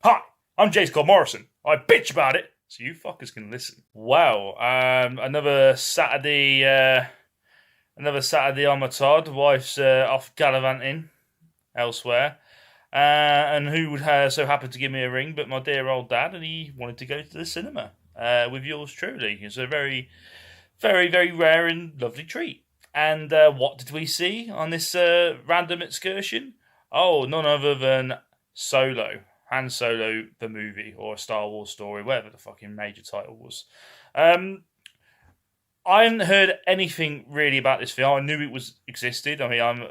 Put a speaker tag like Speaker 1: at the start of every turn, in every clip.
Speaker 1: Hi, I'm James Cole Morrison. I bitch about it, so you fuckers can listen. Wow, another Saturday on my Todd. Wife's off gallivanting elsewhere. And who would so happen to give me a ring but my dear old dad, and he wanted to go to the cinema with yours truly. It's a very, very, very rare and lovely treat. And what did we see on this random excursion? Oh, none other than Solo. Han Solo, the movie, or a Star Wars story, whatever the fucking major title was. Um, I hadn't heard anything really about this film. I knew it existed. I mean, I'm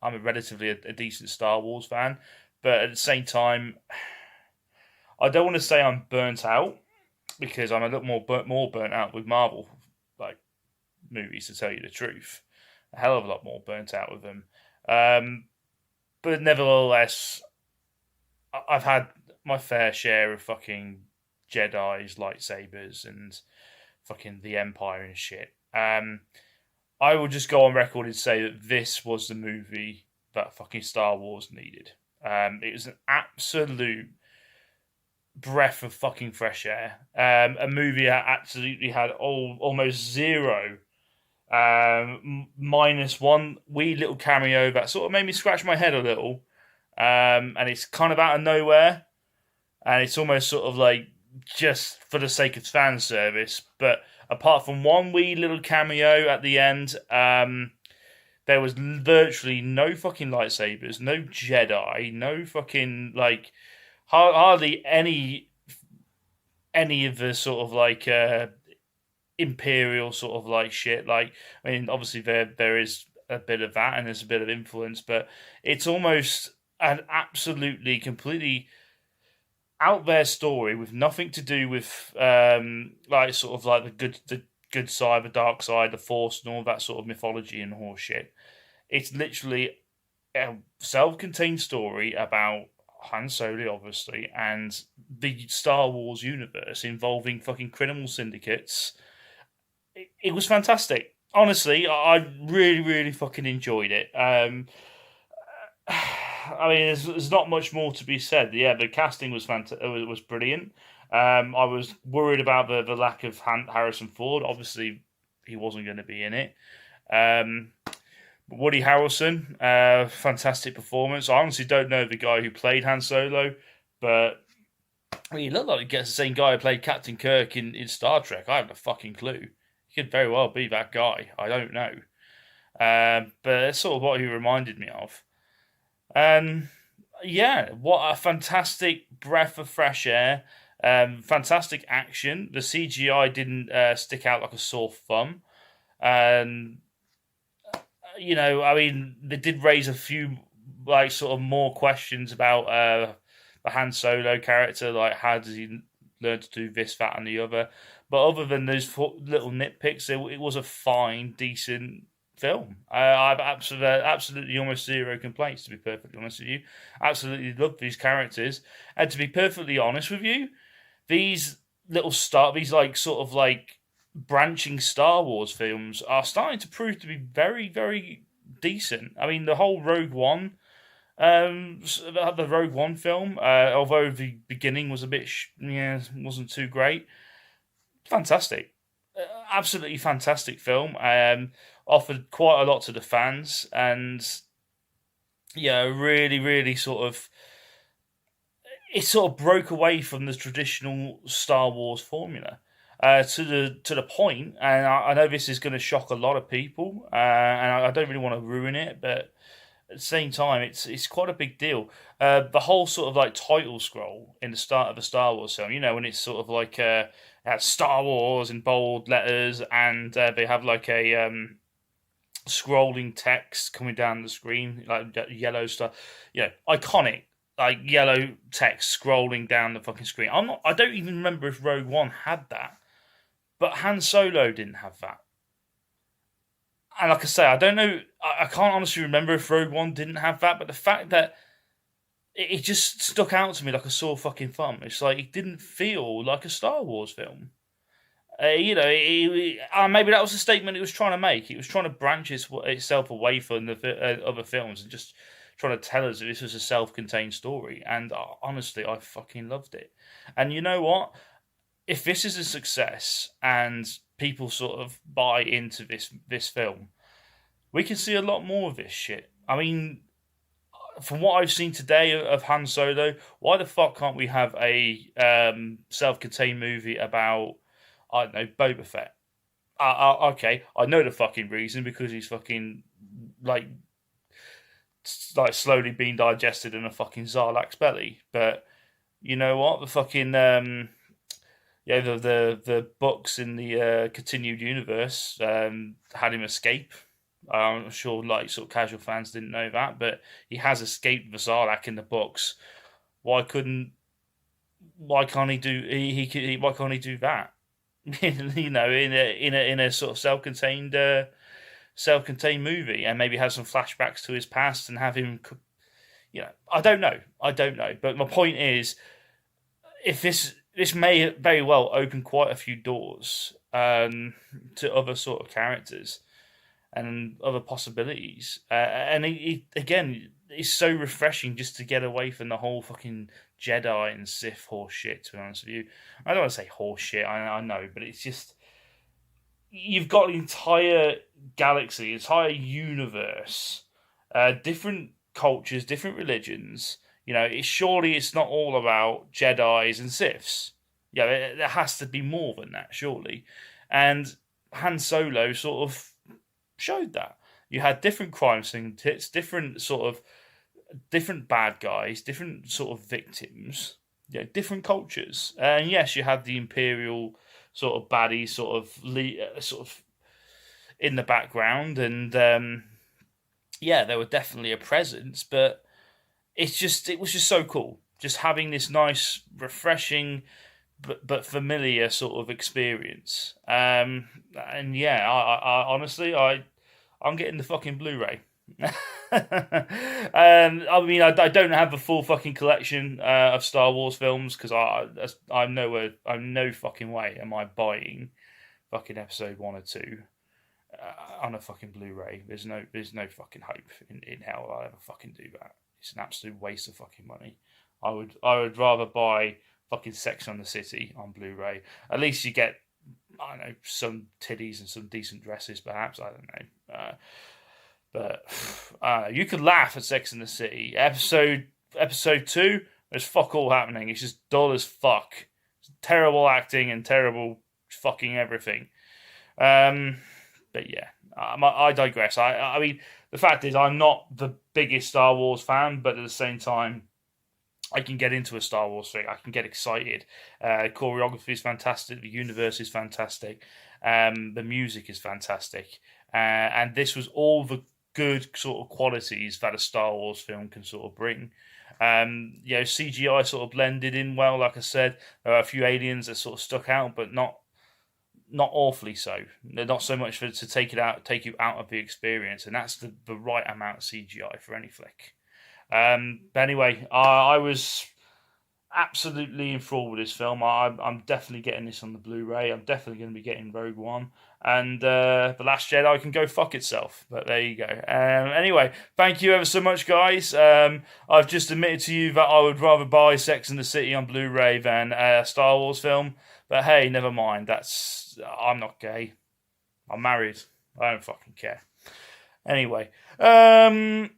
Speaker 1: a relatively a decent Star Wars fan, but at the same time, I don't want to say I'm burnt out because I'm a little more burnt out with Marvel like movies, to tell you the truth. A hell of a lot more burnt out with them. But nevertheless, I've had my fair share of fucking Jedi's, lightsabers, and fucking the Empire and shit. I will just go on record and say that this was the movie that fucking Star Wars needed. It was an absolute breath of fucking fresh air. A movie that absolutely had almost zero, minus one wee little cameo that sort of made me scratch my head a little. And it's kind of out of nowhere, and it's almost sort of like just for the sake of fan service. But apart from one wee little cameo at the end, there was virtually no fucking lightsabers, no Jedi, no fucking like hardly any of the sort of like imperial sort of like shit. Like, I mean, obviously there is a bit of that and there's a bit of influence, but it's almost an absolutely completely out there story with nothing to do with like sort of like the good side, the dark side, the Force, and all that sort of mythology and horse shit. It's literally a self-contained story about Han Solo, obviously, and the Star Wars universe involving fucking criminal syndicates. It was fantastic. Honestly, I really, really fucking enjoyed it. I mean, there's not much more to be said. Yeah, the casting was was brilliant. I was worried about the lack of Harrison Ford. Obviously, he wasn't going to be in it. Woody Harrelson, fantastic performance. I honestly don't know the guy who played Han Solo, but I mean, he looked like he gets the same guy who played Captain Kirk in Star Trek. I have no fucking clue. He could very well be that guy. I don't know. But that's sort of what he reminded me of. Yeah, what a fantastic breath of fresh air. Fantastic action. The CGI didn't stick out like a sore thumb. Um, I mean, they did raise a few like sort of more questions about the Han Solo character, like how does he learn to do this, that, and the other. But other than those little nitpicks, it was a fine, decent film. I've absolutely almost zero complaints, to be perfectly honest with you. Absolutely love these characters, and to be perfectly honest with you, these these like sort of like branching Star Wars films are starting to prove to be very, very decent. I mean, the whole Rogue One, the Rogue One film, although the beginning was a bit, wasn't too great. Fantastic, absolutely fantastic film. Offered quite a lot to the fans, and yeah, really, really sort of it sort of broke away from the traditional Star Wars formula. To the point, and I know this is going to shock a lot of people, and I don't really want to ruin it, but at the same time, it's quite a big deal. The whole sort of like title scroll in the start of a Star Wars film, when it's sort of like it has Star Wars in bold letters, and they have like a scrolling text coming down the screen, like yellow stuff. Iconic, like yellow text scrolling down the fucking screen. I don't even remember if Rogue One had that, but Han Solo didn't have that. And like I say, I don't know. I can't honestly remember if Rogue One didn't have that, but the fact that it just stuck out to me like a sore fucking thumb. It's like it didn't feel like a Star Wars film. Maybe that was the statement it was trying to make. It was trying to branch itself away from the other films and just trying to tell us that this was a self-contained story. And honestly, I fucking loved it. And you know what? If this is a success and people sort of buy into this film, we can see a lot more of this shit. I mean, from what I've seen today of Han Solo, why the fuck can't we have a self-contained movie about, I don't know, Boba Fett? Okay, I know the fucking reason, because he's fucking like slowly being digested in a fucking Zarlak's belly. But you know what? The fucking the books in the continued universe had him escape. I'm sure, like, sort of casual fans didn't know that, but he has escaped the Zarlak in the books. Why couldn't? Why can't he do? Why can't he do that? You know, in a sort of self-contained movie, and maybe have some flashbacks to his past and have him. You know, I don't know. But my point is, if this may very well open quite a few doors to other sort of characters and other possibilities. And again, it's so refreshing just to get away from the whole fucking Jedi and Sith horse shit, to be honest with you. I don't want to say horse shit, I know, but it's just, you've got the entire galaxy, entire universe, different cultures, different religions. You know, surely it's not all about Jedis and Siths. Yeah, there has to be more than that, surely. And Han Solo sort of showed that. You had different crime syndicates, different bad guys, different sort of victims, different cultures. And yes, you had the Imperial sort of baddie sort of in the background, and there were definitely a presence, but it was just so cool, just having this nice, refreshing but familiar sort of experience. And yeah, I honestly, I'm getting the fucking Blu-ray. I mean, I don't have the full fucking collection of Star Wars films, because I'm no fucking way am I buying fucking episode 1 or 2 on a fucking Blu-ray. There's no fucking hope in hell I'll ever fucking do that. It's an absolute waste of fucking money. I would rather buy fucking Sex and the City on Blu-ray. At least you get, I don't know, some titties and some decent dresses, perhaps. I don't know. But you could laugh at Sex and the City. Episode 2, there's fuck all happening. It's just dull as fuck. It's terrible acting and terrible fucking everything. But yeah, I digress. I mean, the fact is, I'm not the biggest Star Wars fan, but at the same time, I can get into a Star Wars thing. I can get excited. Choreography is fantastic. The universe is fantastic. The music is fantastic. And this was all the good sort of qualities that a Star Wars film can sort of bring. CGI sort of blended in well. Like I said, there are a few aliens that sort of stuck out, but not awfully so. They're not so much to take you out of the experience, and that's the right amount of CGI for any flick. But anyway, I was absolutely enthralled with this film. I'm definitely getting this on the Blu-ray. I'm definitely going to be getting Rogue One, and The Last Jedi can go fuck itself. But there you go. Anyway, thank you ever so much, guys. I've just admitted to you that I would rather buy Sex and the City on Blu-ray than a Star Wars film. But hey, never mind. I'm not gay. I'm married. I don't fucking care. Anyway, hey,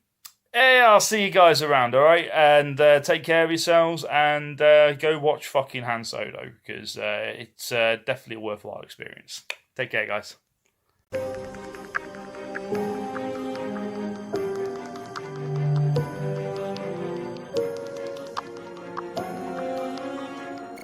Speaker 1: I'll see you guys around, alright? And take care of yourselves, and go watch fucking Han Solo, because it's definitely a worthwhile experience. Take care, guys.